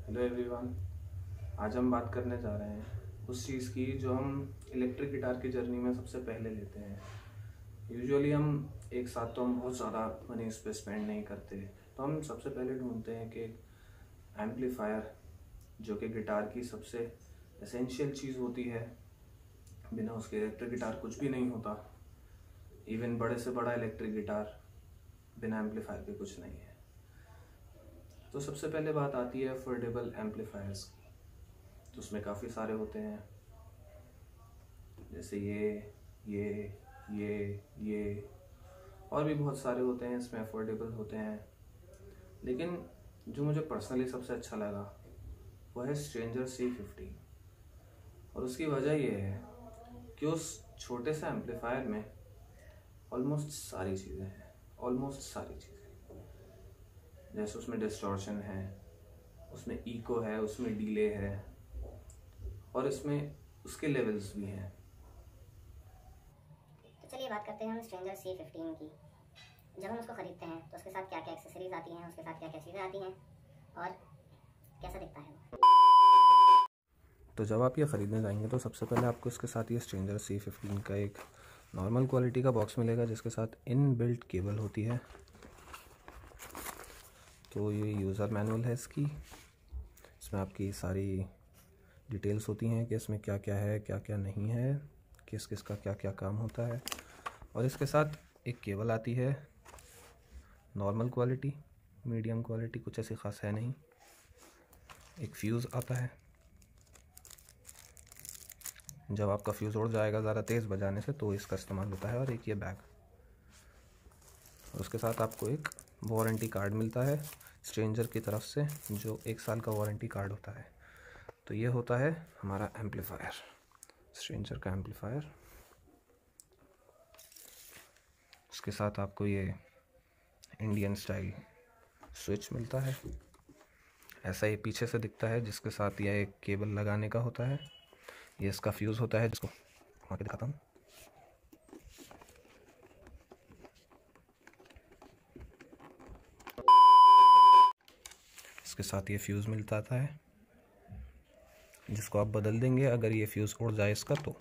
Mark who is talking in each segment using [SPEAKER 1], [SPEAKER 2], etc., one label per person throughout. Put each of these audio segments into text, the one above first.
[SPEAKER 1] Hello everyone. आज हम बात करने जा रहे हैं उस चीज़ की जो हम इलेक्ट्रिक गिटार की जर्नी में सबसे पहले लेते हैं। यूजुअली हम एक साथ तो हम बहुत ज़्यादा मनी इस पर स्पेंड नहीं करते, तो हम सबसे पहले ढूंढते हैं कि एम्पलीफायर, जो कि गिटार की सबसे एसेंशियल चीज़ होती है। बिना उसके इलेक्ट्रिक गिटार कुछ भी नहीं होता। इवन बड़े से बड़ा इलेक्ट्रिक गिटार बिना एम्पलीफायर के कुछ नहीं है। तो सबसे पहले बात आती है अफोर्डेबल एम्पलीफायर्स की। तो उसमें काफ़ी सारे होते हैं, जैसे ये और भी बहुत सारे होते हैं इसमें अफोर्डेबल होते हैं। लेकिन जो मुझे पर्सनली सबसे अच्छा लगा वो है स्ट्रेंजर C15। और उसकी वजह ये है कि उस छोटे से एम्पलीफायर में ऑलमोस्ट सारी चीज़ें हैं। जैसे उसमें डिस्टॉर्शन है, उसमें इको है, उसमें डिले है और इसमें उसके लेवल्स भी हैं।
[SPEAKER 2] तो चलिए बात करते हैं हम स्ट्रेंजर C15 की। जब हम उसको ख़रीदते हैं तो उसके साथ क्या क्या एक्सेसरीज आती हैं, उसके साथ क्या क्या चीज़ें आती हैं और कैसा दिखता है वो।
[SPEAKER 1] तो जब आप ये ख़रीदने जाएंगे तो सबसे पहले आपको इसके साथ ये स्ट्रेंजर C15 का एक नॉर्मल क्वालिटी का बॉक्स मिलेगा, जिसके साथ इनबिल्ट केबल होती है। तो ये यूज़र मैनुअल है इसकी। इसमें आपकी सारी डिटेल्स होती हैं कि इसमें क्या क्या है, क्या क्या नहीं है, किस किस का क्या क्या काम होता है। और इसके साथ एक केबल आती है, नॉर्मल क्वालिटी, मीडियम क्वालिटी, कुछ ऐसी ख़ास है नहीं। एक फ्यूज़ आता है, जब आपका फ्यूज़ उड़ जाएगा ज़्यादा तेज़ बजाने से तो इसका इस्तेमाल होता है। और एक ये बैग। और उसके साथ आपको एक वारंटी कार्ड मिलता है स्ट्रेंजर की तरफ से, जो 1 साल का वारंटी कार्ड होता है। तो ये होता है हमारा एम्पलीफायर, स्ट्रेंजर का एम्पलीफायर। उसके साथ आपको ये इंडियन स्टाइल स्विच मिलता है, ऐसा ही पीछे से दिखता है, जिसके साथ यह एक केबल लगाने का होता है। ये इसका फ्यूज़ होता है, जिसको वहाँ पे दिखाता हूँ। इसके साथ ये फ्यूज़ मिलता आता है, जिसको आप बदल देंगे अगर ये फ्यूज़ उड़ जाए इसका तो।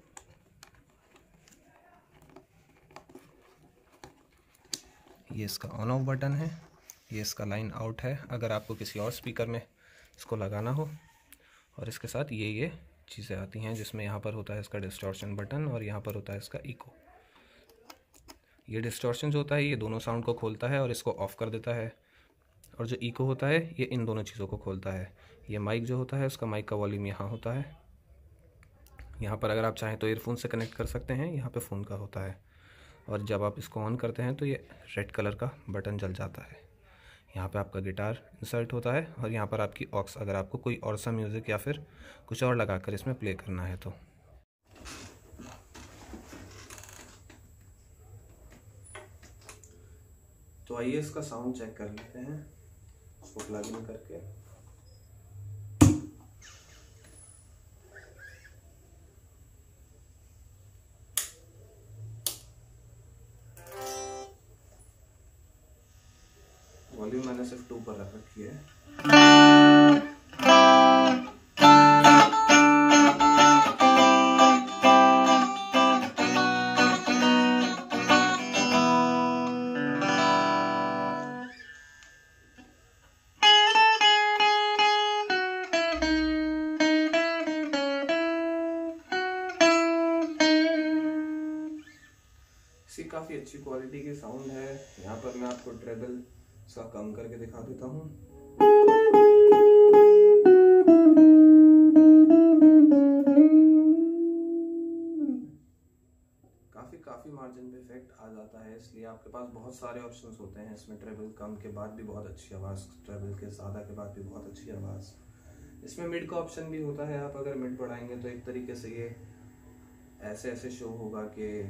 [SPEAKER 1] ये इसका ऑन ऑफ बटन है, ये इसका लाइन आउट है अगर आपको किसी और स्पीकर में इसको लगाना हो। और इसके साथ ये चीज़ें आती हैं, जिसमें यहाँ पर होता है इसका डिस्टॉर्शन बटन और यहाँ पर होता है इसका इको। ये डिस्टॉर्शन जो होता है ये दोनों साउंड को खोलता है और इसको ऑफ़ कर देता है, और जो इको होता है ये इन दोनों चीज़ों को खोलता है। ये माइक जो होता है उसका माइक का वॉल्यूम यहाँ होता है। यहाँ पर अगर आप चाहें तो ईयरफोन से कनेक्ट कर सकते हैं, यहाँ पे फ़ोन का होता है। और जब आप इसको ऑन करते हैं तो ये रेड कलर का बटन जल जाता है। यहाँ पे आपका गिटार इंसर्ट होता है और यहाँ पर आपकी ऑक्स, अगर आपको कोई और सा म्यूज़िक या फिर कुछ और लगाकर इसमें प्ले करना है तो। आइए इसका साउंड चेक कर लेते हैं, इसको प्लग इन करके। वॉल्यूम मैंने सिर्फ 2 पर रख रखी है। इसकी काफ़ी अच्छी क्वालिटी की साउंड है। यहाँ पर मैं आपको ट्रेबल इसका कम करके दिखा देता हूँ। काफ़ी मार्जिन पे इफेक्ट आ जाता है, इसलिए आपके पास बहुत सारे ऑप्शंस होते हैं इसमें। ट्रेबल कम के बाद भी बहुत अच्छी आवाज़, ट्रेबल के ज़्यादा के बाद भी बहुत अच्छी आवाज़। इसमें मिड का ऑप्शन भी होता है, आप अगर मिड बढ़ाएंगे तो एक तरीके से ये ऐसे शो होगा कि,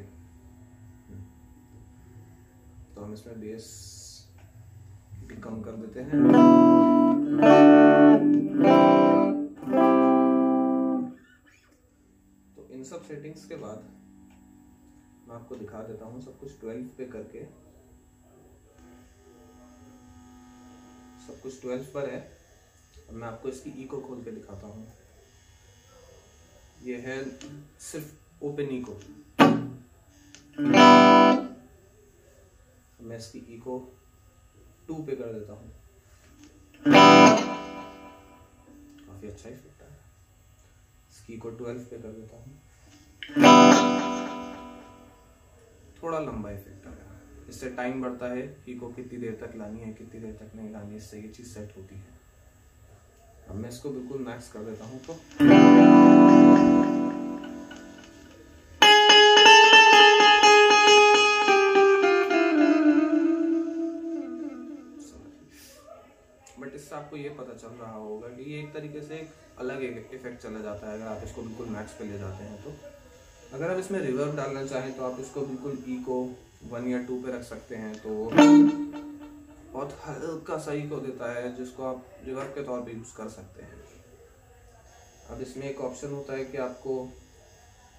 [SPEAKER 1] तो हम इसमें बेस भी कम कर देते हैं। तो इन सब सेटिंग्स के बाद मैं आपको दिखा देता हूँ सब कुछ 12 पे करके। सब कुछ 12 पर है। अब मैं आपको इसकी इको खोल के दिखाता हूँ। ये है सिर्फ ओपन इको। मैं इसकी इको 2 पे कर देता हूँ, काफी अच्छा इफेक्ट है। इसकी इको 12 पे कर देता हूँ, थोड़ा लंबा इफेक्ट आएगा। इससे टाइम बढ़ता है, इको कितनी देर तक लानी है, कितनी देर तक नहीं लानी है, इससे ये चीज सेट होती है। अब मैं इसको बिल्कुल मैक्स कर देता हूँ। तो बट इससे आपको ये पता चल रहा होगा कि ये एक तरीके से एक अलग इफेक्ट चला जाता है अगर आप इसको बिल्कुल मैक्स पे ले जाते हैं। तो अगर आप इसमें रिवर्ब डालना चाहें तो आप इसको बिल्कुल इको 1 या 2 पे रख सकते हैं, तो बहुत हल्का सा इको देता है जिसको आप रिवर्ब के तौर पे यूज कर सकते हैं। अब इसमें एक ऑप्शन होता है कि आपको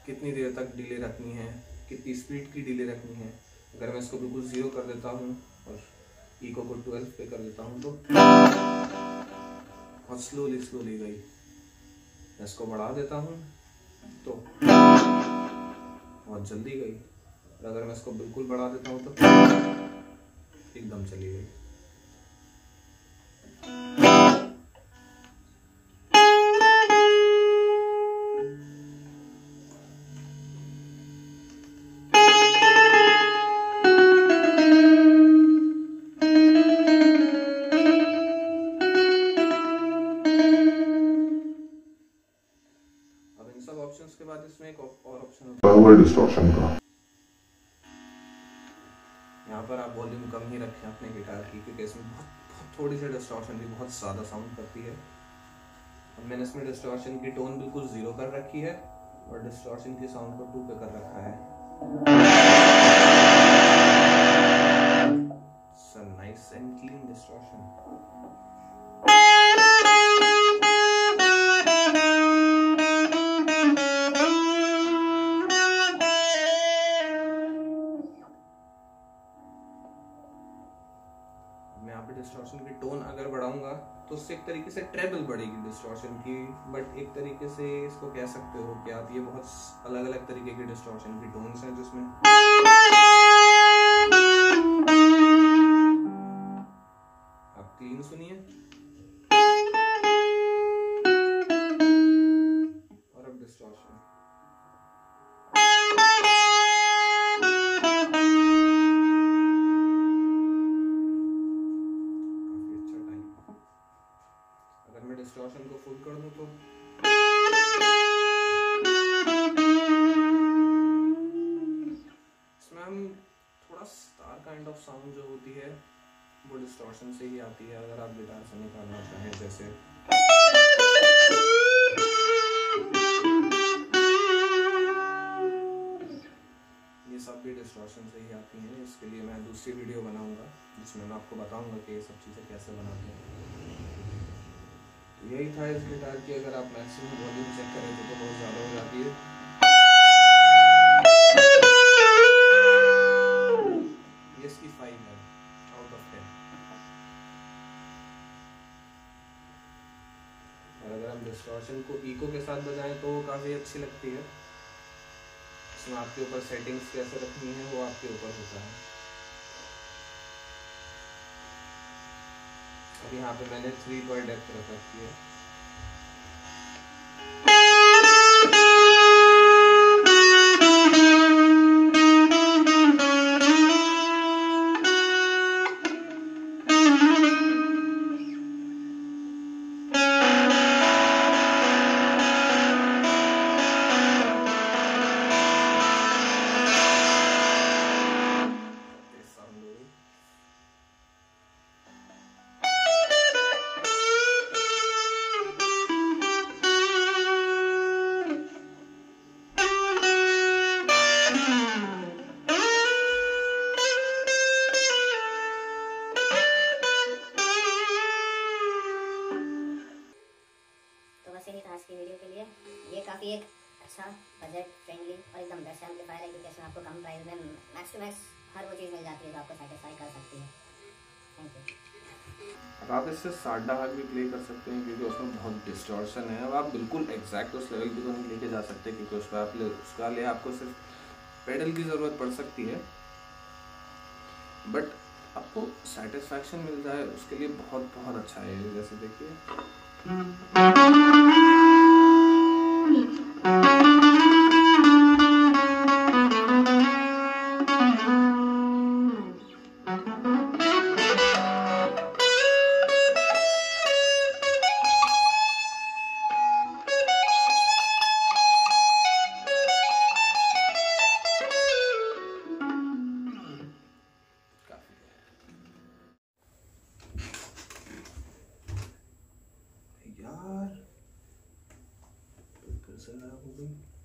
[SPEAKER 1] कितनी देर तक डिले रखनी है, कितनी स्पीड की डिले रखनी है। अगर मैं इसको बिल्कुल 0 कर देता हूँ और इको को 12 पे कर देता हूँ तो बहुत स्लोली गई। मैं इसको बढ़ा देता हूँ तो बहुत जल्दी गई, और अगर मैं इसको बिल्कुल बढ़ा देता हूँ तो एकदम चली गई। सब ऑप्शंस के बाद इसमें एक और ऑप्शन होता है डिस्टॉर्शन का। यहाँ पर आप वॉल्यूम कम ही रखें अपने गिटार की, क्योंकि इसमें बहुत थोड़ी सी डिस्टॉर्शन भी बहुत ज़्यादा साउंड करती है। अब मैंने इसमें डिस्टॉर्शन की टोन बिल्कुल 0 कर रखी है और डिस्टॉर्शन की साउंड को 2 पे कर रखा है। Nice and clean distortion. मैं यहाँ पे डिस्टॉर्शन की टोन अगर बढ़ाऊंगा तो उससे एक तरीके से ट्रेबल बढ़ेगी डिस्टॉर्शन की, बट एक तरीके से इसको कह सकते हो कि आप ये बहुत अलग अलग तरीके की डिस्टॉर्शन की टोन्स हैं जिसमें आप क्लीन सुनिए और अब डिस्टॉर्शन। डिस्टॉर्शन को फुल कर दूं तो इसमें हम थोड़ा स्टार काइंड ऑफ साउंड जो होती है वो डिस्टॉर्शन से ही आती है। अगर आप गिटार से निकालना चाहें, जैसे ये सब भी डिस्टॉर्शन से ही आती हैं। इसके लिए मैं दूसरी वीडियो बनाऊंगा जिसमें मैं आपको बताऊंगा कि ये सब चीज़ें कैसे बनाते हैं। यही था इस गिटार की। अगर आप मैक्सिमम वॉल्यूम चेक करें तो बहुत ज़्यादा हो जाती है। ये इसकी 5 है आउट ऑफ 10। और अगर हम डिस्टॉर्शन को इको के साथ बजाएं तो वो काफ़ी अच्छी लगती है। इसमें आपके ऊपर सेटिंग्स कैसे रखनी है वो आपके ऊपर होता है। अब यहाँ पे मैंने 3 डेप्थ रख रखी है।
[SPEAKER 2] काफ़ी एक अच्छा बजट फ्रेंडली और एकदम बेस्ट एम्पलीफायर है, क्योंकि इसमें आपको कम प्राइस में मैक्स टू मैक्स हर वो चीज़ मिल जाती है जो आपको सेटिस्फाई कर सकती है। Thank you.
[SPEAKER 1] अब आप इससे साडा हाक भी प्ले कर सकते हैं क्योंकि उसमें बहुत डिस्टॉर्शन है। अब आप बिल्कुल एग्जैक्ट उस लेवल की तो नहीं लेके जा सकते क्योंकि उसका लिए आपको सिर्फ पेडल की ज़रूरत पड़ सकती है, बट आपको सेटिस्फैक्शन मिल जाए उसके लिए बहुत बहुत अच्छा है। जैसे देखिए यार, फिर से खराब हो गई।